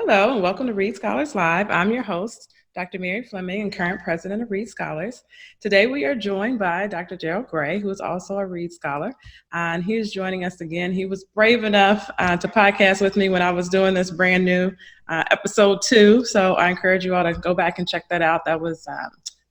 Hello, and welcome to Reed Scholars Live. I'm your host, Dr. Mary Fleming, and current president of Reed Scholars. Today we are joined by Dr. Darrell Gray, who is also a Reed Scholar, and he is joining us again. He was brave enough to podcast with me when I was doing this brand new episode 2, so I encourage you all to go back and check that out. That was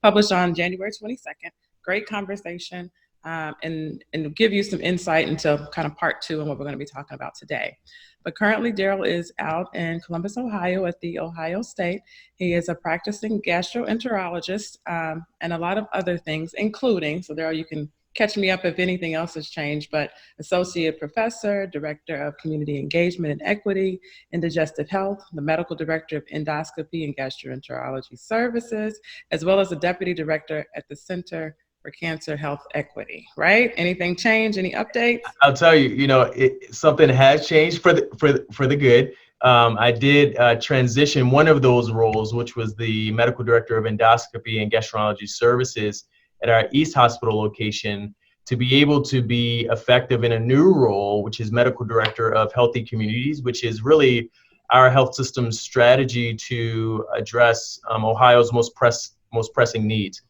published on January 22nd. Great conversation, and give you some insight into kind of part 2 and what we're going to be talking about today. But currently, Darrell is out in Columbus, Ohio at the Ohio State. He is a practicing gastroenterologist and a lot of other things, including, so Darrell, you can catch me up if anything else has changed, but associate professor, director of community engagement and equity in digestive health, the medical director of endoscopy and gastroenterology services, as well as the deputy director at the Center for Cancer Health Equity, right? Anything change? Any updates? I'll tell you, something has changed for the good. I did transition one of those roles, which was the medical director of endoscopy and gastroenterology services at our East Hospital location, to be able to be effective in a new role, which is medical director of healthy communities, which is really our health system's strategy to address Ohio's most pressing needs.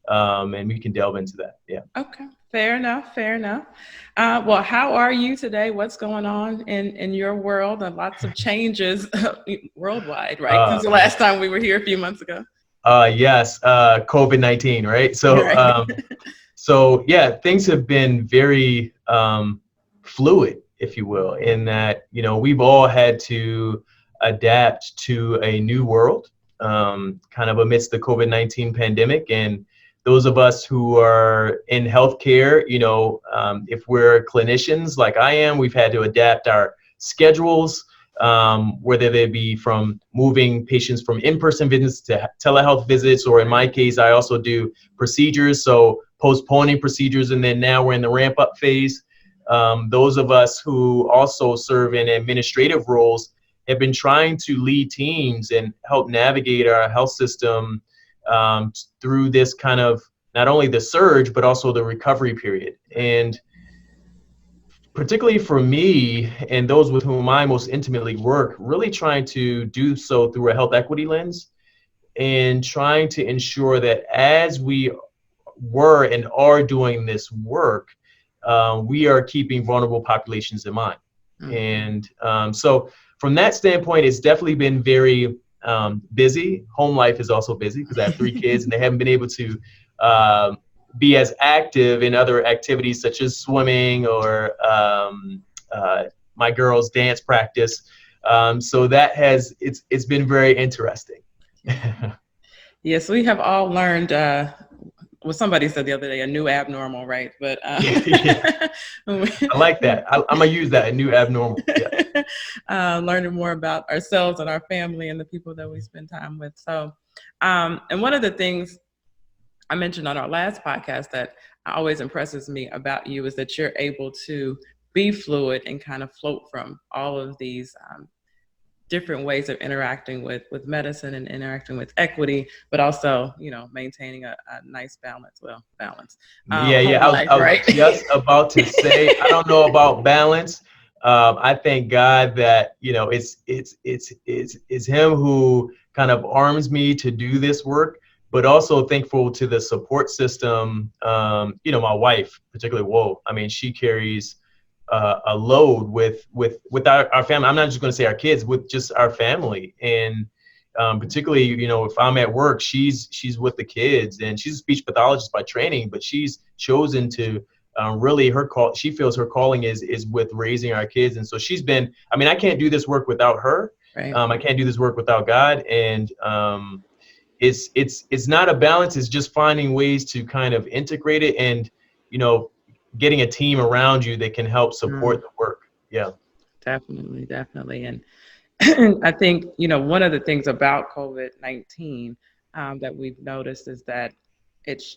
And we can delve into that. Yeah. Okay. Fair enough. Well, how are you today? What's going on in your world? And lots of changes worldwide, right? Since the last time we were here a few months ago. Yes. COVID-19, right? So, so yeah, things have been very fluid, if you will, in that, we've all had to adapt to a new world, kind of amidst the COVID-19 pandemic. And those of us who are in healthcare, if we're clinicians like I am, we've had to adapt our schedules, whether they be from moving patients from in-person visits to telehealth visits, or in my case, I also do procedures, so postponing procedures, and then now we're in the ramp-up phase. Those of us who also serve in administrative roles have been trying to lead teams and help navigate our health system through this kind of not only the surge, but also the recovery period. And particularly for me and those with whom I most intimately work, really trying to do so through a health equity lens and trying to ensure that as we were and are doing this work, we are keeping vulnerable populations in mind. Mm-hmm. And so from that standpoint, it's definitely been very busy. Home life is also busy because I have 3 kids and they haven't been able to be as active in other activities such as swimming or my girls' dance practice. So that it's been very interesting. Yes, we have all learned. Well, somebody said the other day, a new abnormal, right? But I like that. I'm gonna use that, a new abnormal. Yeah. Learning more about ourselves and our family and the people that we spend time with. So, and one of the things I mentioned on our last podcast that always impresses me about you is that you're able to be fluid and kind of float from all of these different ways of interacting with medicine and interacting with equity, but also, maintaining a nice balance. I was just about to say, I don't know about balance. I thank God that, it's him who kind of arms me to do this work, but also thankful to the support system. My wife, particularly, she carries a load with our family. I'm not just going to say our kids, with just our family. And particularly, if I'm at work, she's with the kids, and she's a speech pathologist by training, but she's chosen to really she feels her calling is with raising our kids. And so she's been, I can't do this work without her. Right. I can't do this work without God. And it's not a balance. It's just finding ways to kind of integrate it and, getting a team around you that can help support the work. Yeah. Definitely. And I think, one of the things about COVID-19 that we've noticed is that it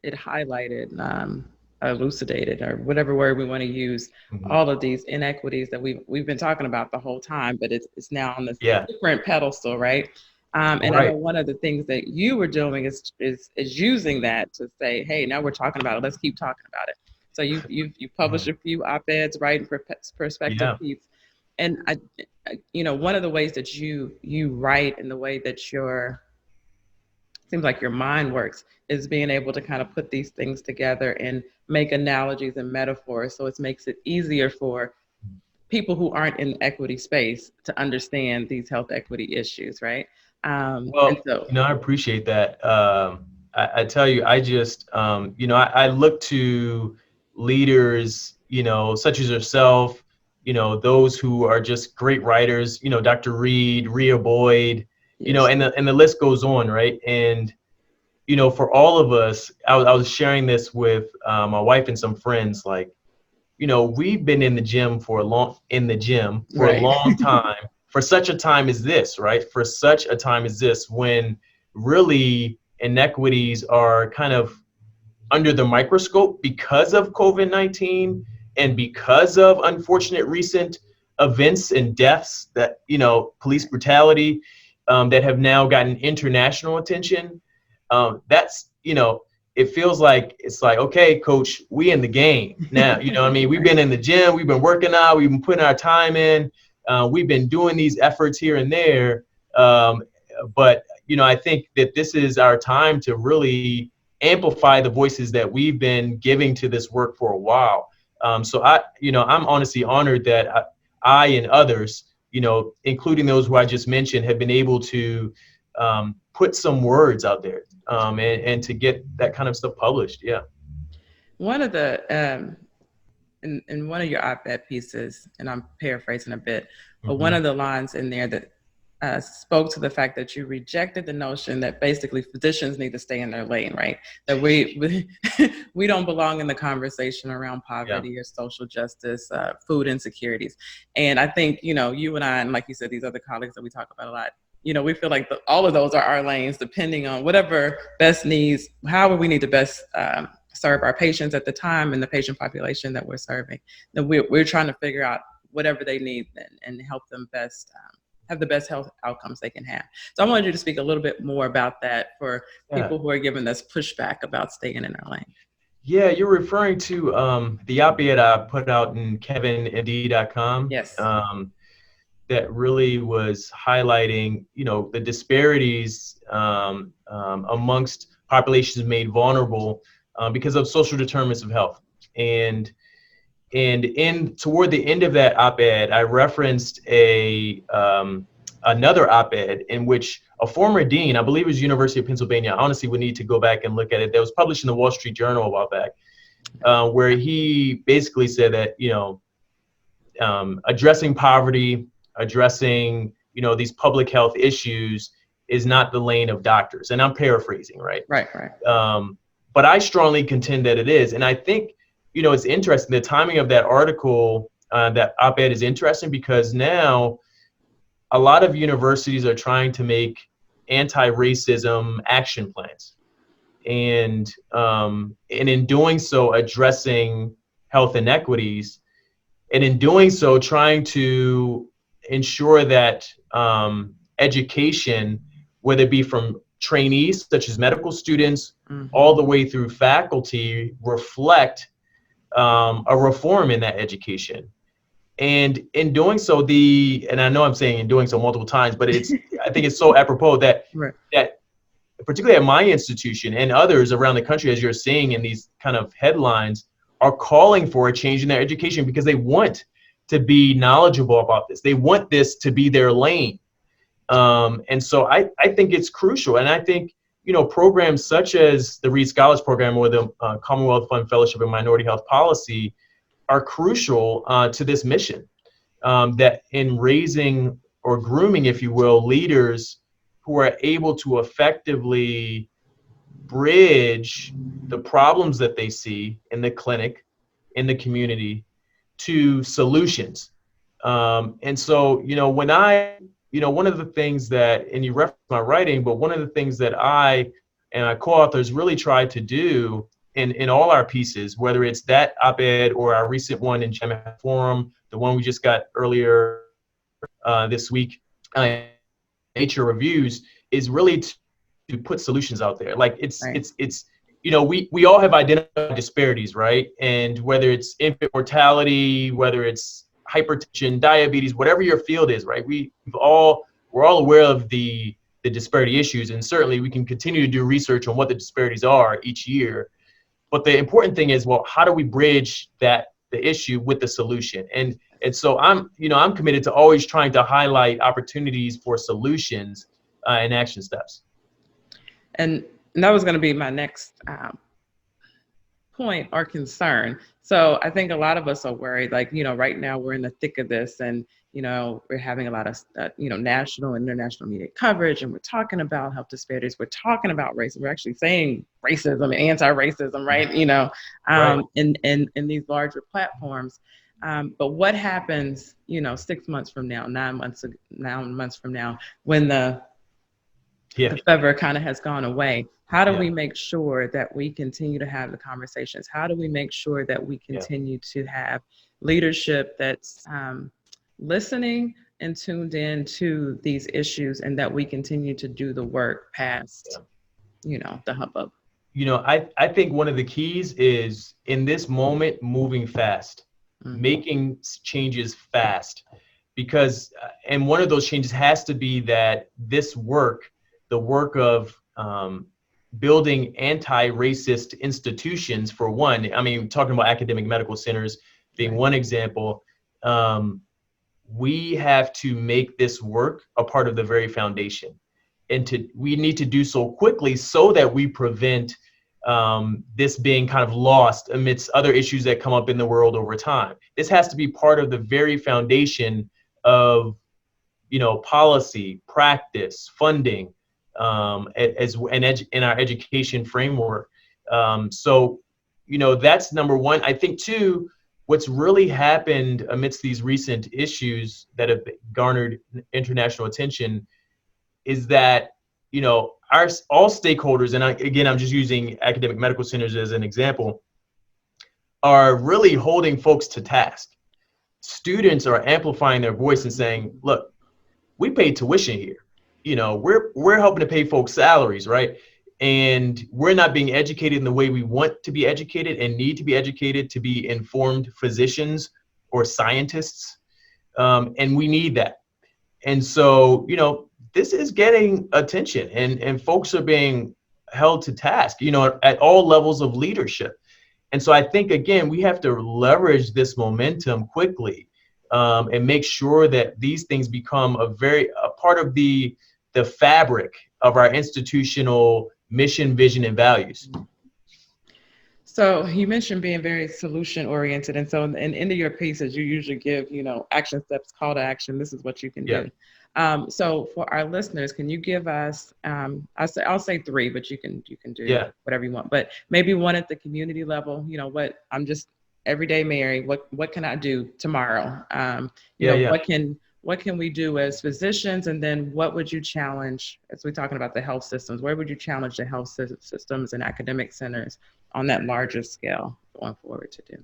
highlighted, elucidated, or whatever word we want to use, all of these inequities that we've been talking about the whole time, but it's now on this different pedestal, right? And right. I know one of the things that you were doing is using that to say, hey, now we're talking about it. Let's keep talking about it. So you published a few op-eds, right, in perspective piece. And one of the ways that you write and the way that your seems like your mind works is being able to kind of put these things together and make analogies and metaphors. So it makes it easier for people who aren't in the equity space to understand these health equity issues, right? And Well, so, I appreciate that. I tell you, I just, I look to leaders, such as yourself, those who are just great writers, Dr. Reede, Rhea Boyd, yes, and the list goes on, right? And, for all of us, I was sharing this with my wife and some friends, like, we've been in the gym for a right. long time, for such a time as this, right? For such a time as this, when really inequities are kind of under the microscope because of COVID-19 and because of unfortunate recent events and deaths that, police brutality, that have now gotten international attention. That's, it feels like it's like, okay, coach, we in the game now. You know what I mean? We've Right. been in the gym, we've been working out, we've been putting our time in, we've been doing these efforts here and there. But, I think that this is our time to really amplify the voices that we've been giving to this work for a while. So I'm honestly honored that I and others, including those who I just mentioned, have been able to put some words out there, and to get that kind of stuff published. Yeah. One of the in one of your op-ed pieces, and I'm paraphrasing a bit, but one Mm-hmm. of the lines in there that spoke to the fact that you rejected the notion that basically physicians need to stay in their lane, right? That we don't belong in the conversation around Yeah. poverty or social justice, food insecurities. And I think you and I, and like you said, these other colleagues that we talk about a lot. We feel like all of those are our lanes, depending on whatever best needs, however we need to best serve our patients at the time and the patient population that we're serving. Then we're trying to figure out whatever they need and help them best have the best health outcomes they can have. So I wanted you to speak a little bit more about that for Yeah. people who are giving us pushback about staying in their lane. Yeah, you're referring to the op-ed I put out in kevinmd.com, Yes. that really was highlighting, the disparities, amongst populations made vulnerable, because of social determinants of health. And in toward the end of that op-ed, I referenced another op-ed in which a former dean, I believe it was University of Pennsylvania, I honestly would need to go back and look at it, that was published in the Wall Street Journal a while back, where he basically said that, addressing poverty, addressing, these public health issues is not the lane of doctors. And I'm paraphrasing, right? Right. But I strongly contend that it is. And I think, it's interesting. The timing of that article, that op-ed is interesting because now a lot of universities are trying to make anti-racism action plans. And in doing so, addressing health inequities, and in doing so, trying to ensure that education, whether it be from trainees such as medical students, all the way through faculty, reflect a reform in that education. And in doing so, and I know I'm saying in doing so multiple times, but I think it's so apropos that Right. that particularly at my institution and others around the country, as you're seeing in these kind of headlines, are calling for a change in their education because they want to be knowledgeable about this. They want this to be their lane. And so I think it's crucial. And I think, programs such as the Reede Scholars Program or the Commonwealth Fund Fellowship in Minority Health Policy are crucial to this mission, that in raising or grooming, if you will, leaders who are able to effectively bridge the problems that they see in the clinic, in the community, to solutions. And so, one of the things that, and you referenced my writing, but one of the things that I and my co-authors really try to do in all our pieces, whether it's that op-ed or our recent one in GEM Forum, the one we just got earlier this week, Nature Reviews, is really to put solutions out there. Like Right. we all have identified disparities, right? And whether it's infant mortality, whether it's hypertension, diabetes, whatever your field is, right? We're all aware of the disparity issues, and certainly we can continue to do research on what the disparities are each year. But the important thing is, well, how do we bridge the issue with the solution? And so I'm committed to always trying to highlight opportunities for solutions and action steps. And that was going to be my next point or concern. So I think a lot of us are worried, like, right now we're in the thick of this, and, we're having a lot of, national and international media coverage, and we're talking about health disparities. We're talking about racism. We're actually saying racism and anti-racism, right? In these larger platforms. But what happens, 6 months from now, 9 months from now, when the fever kind of has gone away? How do we make sure that we continue to have the conversations? How do we make sure that we continue to have leadership that's listening and tuned in to these issues, and that we continue to do the work past, the hubbub? I think one of the keys is, in this moment, moving fast, making changes fast, because, and one of those changes has to be that this work, the work of building anti-racist institutions, for one, I mean, talking about academic medical centers being one example, we have to make this work a part of the very foundation. And we need to do so quickly so that we prevent this being kind of lost amidst other issues that come up in the world over time. This has to be part of the very foundation of, policy, practice, funding, in our education framework. So, that's number one. I think, two, what's really happened amidst these recent issues that have garnered international attention is that, all stakeholders, and I'm just using academic medical centers as an example, are really holding folks to task. Students are amplifying their voice and saying, look, we pay tuition here. We're helping to pay folks' salaries, right? And we're not being educated in the way we want to be educated and need to be educated to be informed physicians or scientists. And we need that. And so, this is getting attention, and folks are being held to task, at all levels of leadership. And so I think, again, we have to leverage this momentum quickly, and make sure that these things become a part of the fabric of our institutional mission, vision, and values. So you mentioned being very solution oriented. And so in the end of your pieces, you usually give, action steps, call to action. This is what you can do. So for our listeners, can you give us, I'll say three, but you can do whatever you want, but maybe one at the community level, I'm just everyday Mary, what can I do tomorrow? What can we do as physicians? And then what would you challenge, as we're talking about the health systems, where would you challenge the health systems and academic centers on that larger scale going forward to do?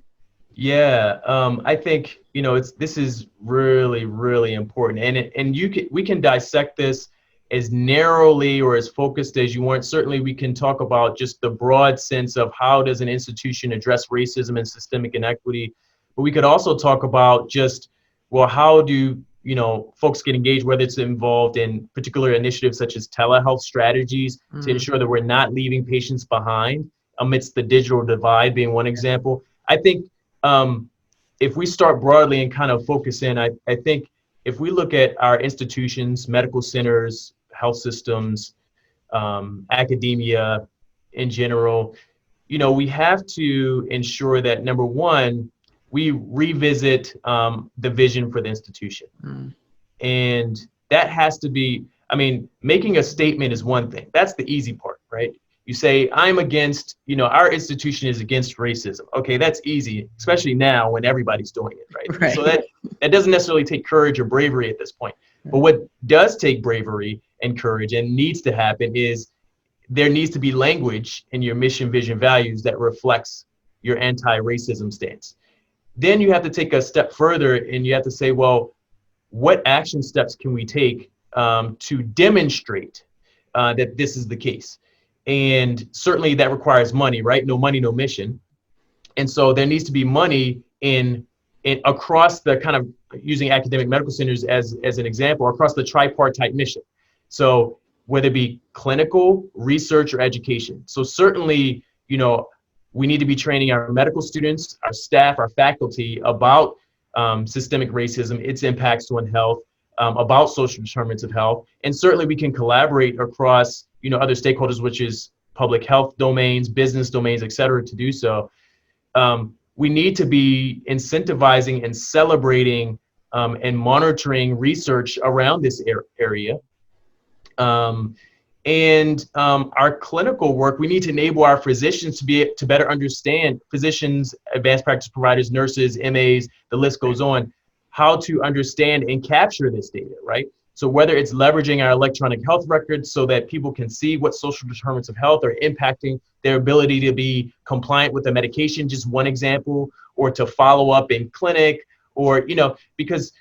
Yeah, I think, this is really, really important. And we can dissect this as narrowly or as focused as you want. Certainly we can talk about just the broad sense of how does an institution address racism and systemic inequity. But we could also talk about just, well, how do folks get engaged, whether it's involved in particular initiatives such as telehealth strategies to ensure that we're not leaving patients behind amidst the digital divide being one example. I think if we start broadly and kind of focus in, I think if we look at our institutions, medical centers, health systems, academia in general, we have to ensure that, number one, we revisit the vision for the institution. And that has to be, making a statement is one thing. That's the easy part, right? You say, I'm against, our institution is against racism. Okay, that's easy, especially now when everybody's doing it, right? So that doesn't necessarily take courage or bravery at this point. But what does take bravery and courage and needs to happen is there needs to be language in your mission, vision, values that reflects your anti-racism stance. Then you have to take a step further and you have to say, well, what action steps can we take to demonstrate that this is the case? And certainly that requires money, right? No money, no mission. And so there needs to be money in across the kind of, using academic medical centers as an example, across the tripartite mission. So whether it be clinical, research, or education. So certainly, we need to be training our medical students, our staff, our faculty about systemic racism, its impacts on health, about social determinants of health. And certainly we can collaborate across, other stakeholders, which is public health domains, business domains, et cetera, to do so. We need to be incentivizing and celebrating and monitoring research around this area. Our clinical work, we need to enable our physicians to better understand, physicians, advanced practice providers, nurses, MAs, the list goes on, how to understand and capture this data, right? So whether it's leveraging our electronic health records so that people can see what social determinants of health are impacting their ability to be compliant with the medication, just one example, or to follow up in clinic, or, because,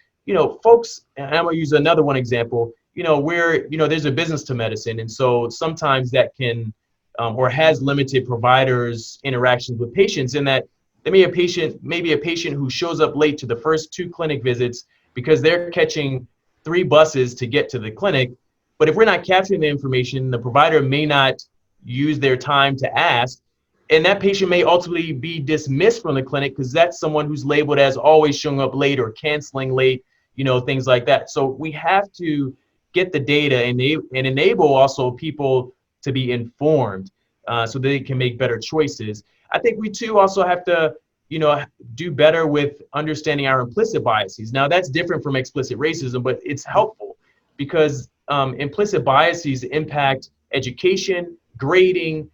folks, and I'm gonna use another one example, where, there's a business to medicine. And so sometimes that can, or has limited providers interactions with patients, in that maybe a patient who shows up late to the first 2 clinic visits because they're catching 3 buses to get to the clinic. But if we're not capturing the information, the provider may not use their time to ask, and that patient may ultimately be dismissed from the clinic because that's someone who's labeled as always showing up late or canceling late, things like that. So we have to get the data and enable also people to be informed so they can make better choices. I think we too also have to, do better with understanding our implicit biases. Now that's different from explicit racism, but it's helpful because implicit biases impact education, grading,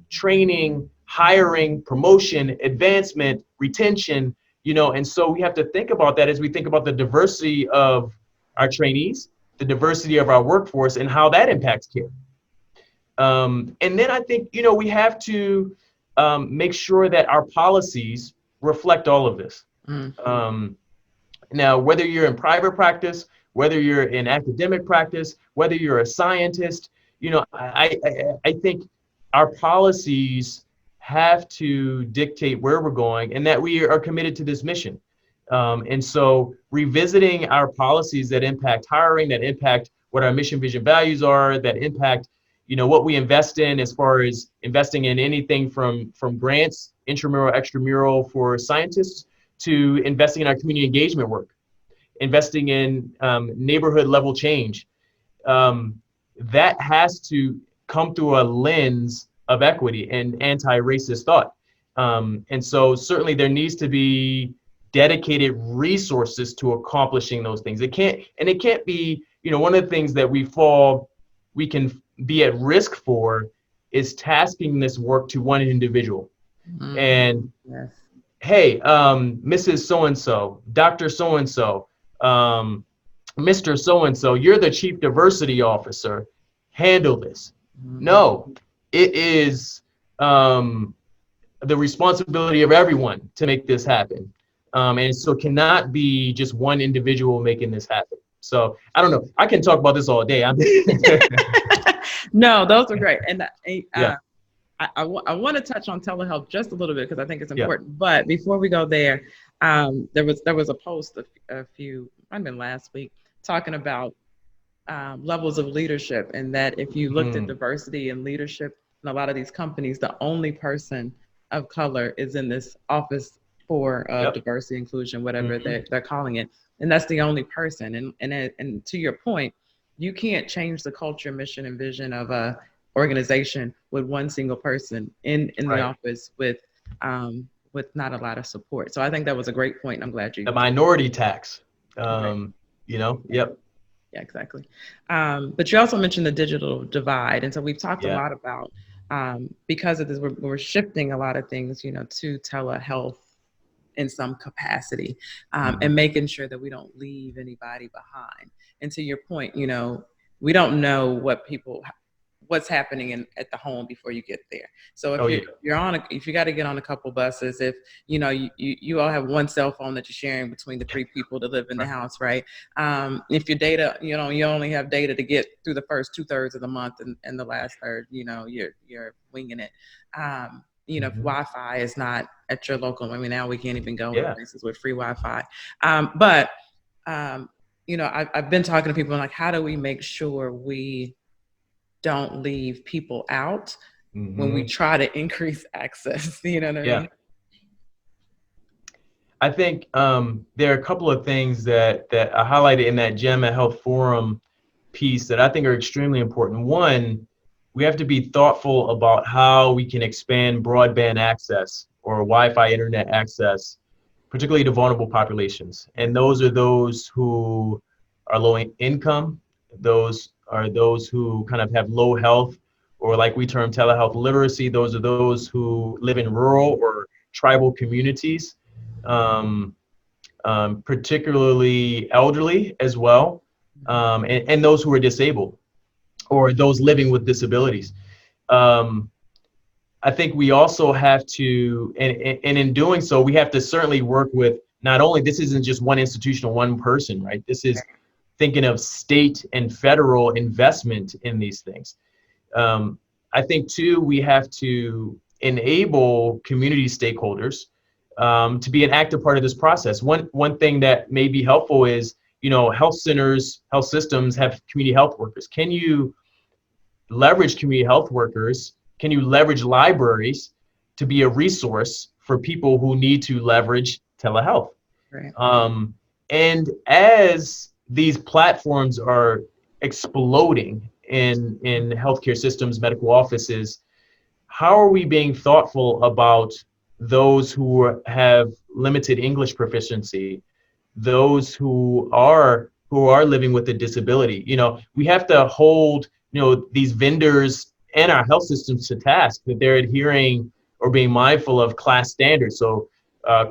training, hiring, promotion, advancement, retention, and so we have to think about that as we think about the diversity of our trainees, the diversity of our workforce, and how that impacts care. And then I think, we have to make sure that our policies reflect all of this. Now, whether you're in private practice, whether you're in academic practice, whether you're a scientist, I think our policies have to dictate where we're going and that we are committed to this mission. And so revisiting our policies that impact hiring, that impact what our mission, vision, values are, that impact, what we invest in as far as investing in anything from grants, intramural, extramural for scientists, to investing in our community engagement work, investing in neighborhood level change. That has to come through a lens of equity and anti-racist thought. And so certainly there needs to be dedicated resources to accomplishing those things. It can't be, one of the things that we can be at risk for is tasking this work to one individual. And yes. Hey, Mrs. So-and-so, Dr. So-and-so, Mr. So-and-so, you're the chief diversity officer, handle this. No, it is the responsibility of everyone to make this happen. And so it cannot be just one individual making this happen. So I don't know. I can talk about this all day. No, those are great. And Yeah. I want to touch on telehealth just a little bit because I think it's important. Yeah. But before we go there, there was a post a few, might have been last week, talking about levels of leadership, and that if you looked at diversity and leadership in a lot of these companies, the only person of color is in this office for diversity, inclusion, whatever they're calling it, and that's the only person. And to your point, you can't change the culture, mission, and vision of a organization with one single person in the office with not a lot of support. So I think that was a great point. I'm glad you. The minority tax, Yep. Yeah, exactly. But you also mentioned the digital divide. And so we've talked a lot about, because of this, we're shifting a lot of things, to telehealth in some capacity, and making sure that we don't leave anybody behind. And to your point, we don't know what's happening at the home before you get there. So if if you got to get on a couple buses, if you all have one cell phone that you're sharing between the 3 people that live in the house, right? If your data, you only have data to get through the first 2/3 of the month, and the last third, you're winging it. if Wi-Fi is not at your local, I mean, now we can't even go Yeah. places with free Wi-Fi. But I've been talking to people like, how do we make sure we don't leave people out when we try to increase access? You know what I mean? I think there are a couple of things that I highlighted in that Gem at Health Forum piece that I think are extremely important. One, we have to be thoughtful about how we can expand broadband access or Wi-Fi internet access, particularly to vulnerable populations. And those are those who are low income, those are those who kind of have low health, or like we term telehealth literacy, those are those who live in rural or tribal communities, um, particularly elderly as well, and those who are disabled or those living with disabilities. Um, I think we also have to, and in doing so, we have to certainly work with not only, this isn't just one institution or one person, right? This is thinking of state and federal investment in these things. I think too, we have to enable community stakeholders to be an active part of this process. One thing that may be helpful is, health centers, health systems have community health workers. Can you leverage community health workers? Can you leverage libraries to be a resource for people who need to leverage telehealth? Right. And as these platforms are exploding in healthcare systems, medical offices, how are we being thoughtful about those who have limited English proficiency, those who are living with a disability? We have to hold these vendors and our health systems to task that they're adhering or being mindful of class standards. So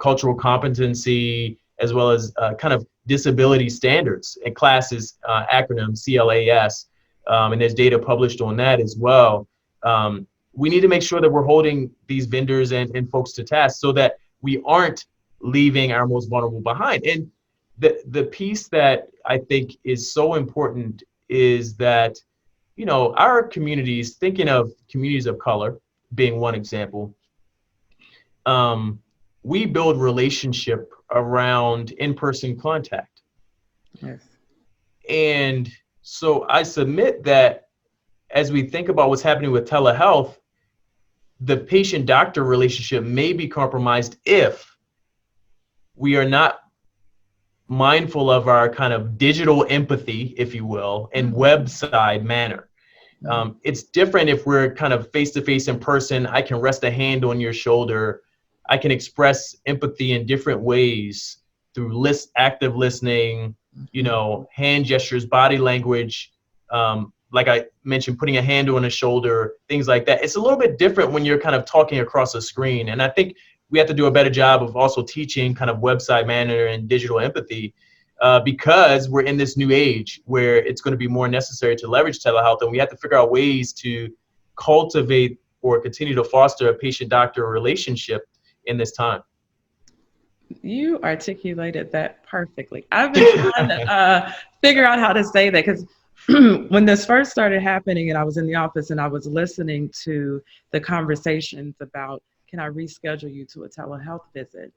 cultural competency, as well as kind of disability standards, and classes acronym CLAS, and there's data published on that as well. We need to make sure that we're holding these vendors and folks to task so that we aren't leaving our most vulnerable behind. And the piece that I think is so important is that, our communities, thinking of communities of color being one example, we build relationship around in-person contact. Yes. And so I submit that as we think about what's happening with telehealth, the patient-doctor relationship may be compromised if we are not mindful of our kind of digital empathy, if you will, and website manner. It's different if we're kind of face-to-face in person. I can rest a hand on your shoulder. I can express empathy in different ways through active listening, hand gestures, body language, like I mentioned, putting a hand on a shoulder, things like that. It's a little bit different when you're kind of talking across a screen. And I think we have to do a better job of also teaching kind of website manner and digital empathy, because we're in this new age where it's going to be more necessary to leverage telehealth, and we have to figure out ways to cultivate or continue to foster a patient-doctor relationship in this time. You articulated that perfectly. I've been trying to figure out how to say that, because when this first started happening and I was in the office and I was listening to the conversations about, can I reschedule you to a telehealth visit?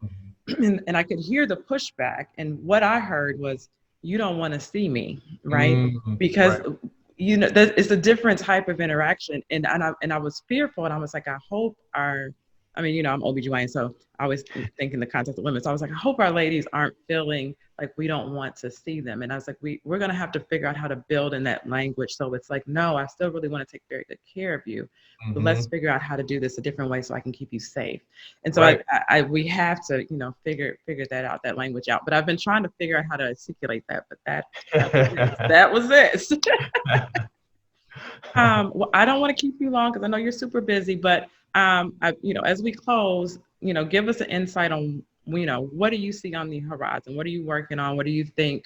And I could hear the pushback. And what I heard was, you don't want to see me, right? Because right. It's a different type of interaction. And I was fearful, and I was like, I hope I'm OBGYN, so I always think in the context of women. So I was like, I hope our ladies aren't feeling like we don't want to see them. And I was like, we're going to have to figure out how to build in that language. So it's like, no, I still really want to take very good care of you, but let's figure out how to do this a different way so I can keep you safe. And so right. we have to, figure that out, that language out. But I've been trying to figure out how to articulate that, but that was it. Well, I don't want to keep you long because I know you're super busy, but as we close, give us an insight on, what do you see on the horizon? What are you working on? What do you think,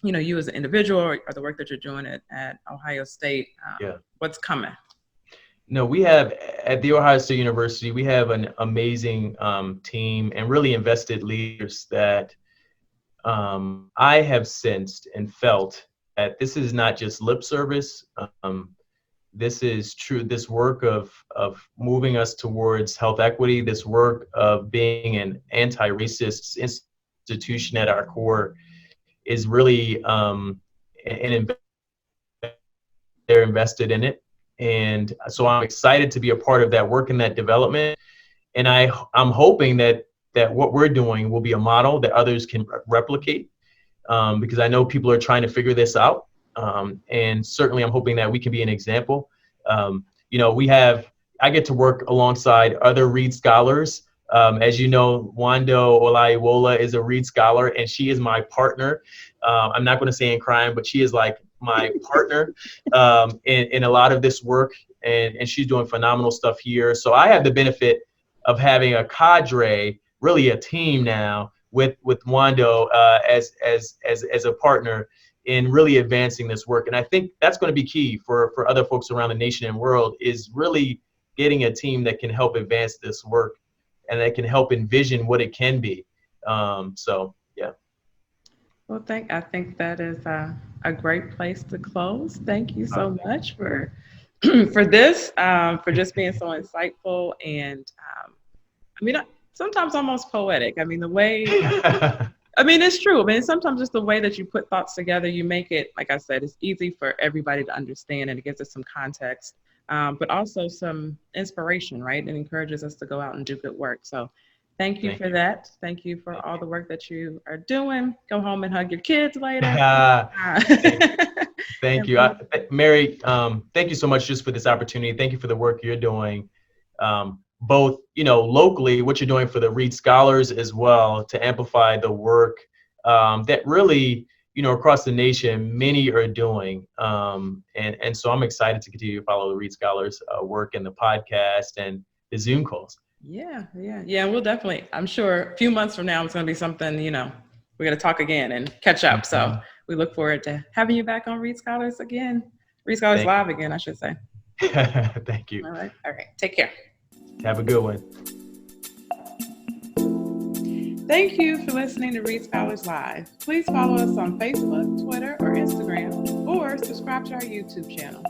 you as an individual, or the work that you're doing at Ohio State, what's coming? No, we have at The Ohio State University, we have an amazing team and really invested leaders that I have sensed and felt that this is not just lip service. this is true. This work of moving us towards health equity, this work of being an anti-racist institution at our core, is really they're invested in it. And so I'm excited to be a part of that work and that development. And I'm hoping that what we're doing will be a model that others can replicate, because I know people are trying to figure this out. And certainly I'm hoping that we can be an example. I get to work alongside other Reed scholars. As you know, Wando Olaiwola is a Reed scholar, and she is my partner. I'm not going to say in crime, but she is like my partner in a lot of this work, and she's doing phenomenal stuff here. So I have the benefit of having a cadre, really a team now, with Wando as a partner in really advancing this work. And I think that's going to be key for other folks around the nation and world, is really getting a team that can help advance this work and that can help envision what it can be. So, yeah. Well, I think that is a great place to close. Thank you so much for this, for just being so insightful and sometimes almost poetic. I mean, the way, it's true. I mean, sometimes just the way that you put thoughts together, you make it, like I said, it's easy for everybody to understand, and it gives us some context, but also some inspiration, right? It encourages us to go out and do good work. So thank you for that. Thank you for all the work that you are doing. Go home and hug your kids later. Thank you. Mary, thank you so much just for this opportunity. Thank you for the work you're doing. Both, locally, what you're doing for the Reed Scholars as well, to amplify the work that really, across the nation, many are doing. And so I'm excited to continue to follow the Reed Scholars work and the podcast and the Zoom calls. Yeah. We'll definitely, I'm sure a few months from now, it's going to be something, we're going to talk again and catch up. So we look forward to having you back on Reed Scholars again. Reed Scholars Live again, I should say. Thank you. All right. Take care. Have a good one. Thank you for listening to Reed Scholars Live. Please follow us on Facebook, Twitter, or Instagram, or subscribe to our YouTube channel.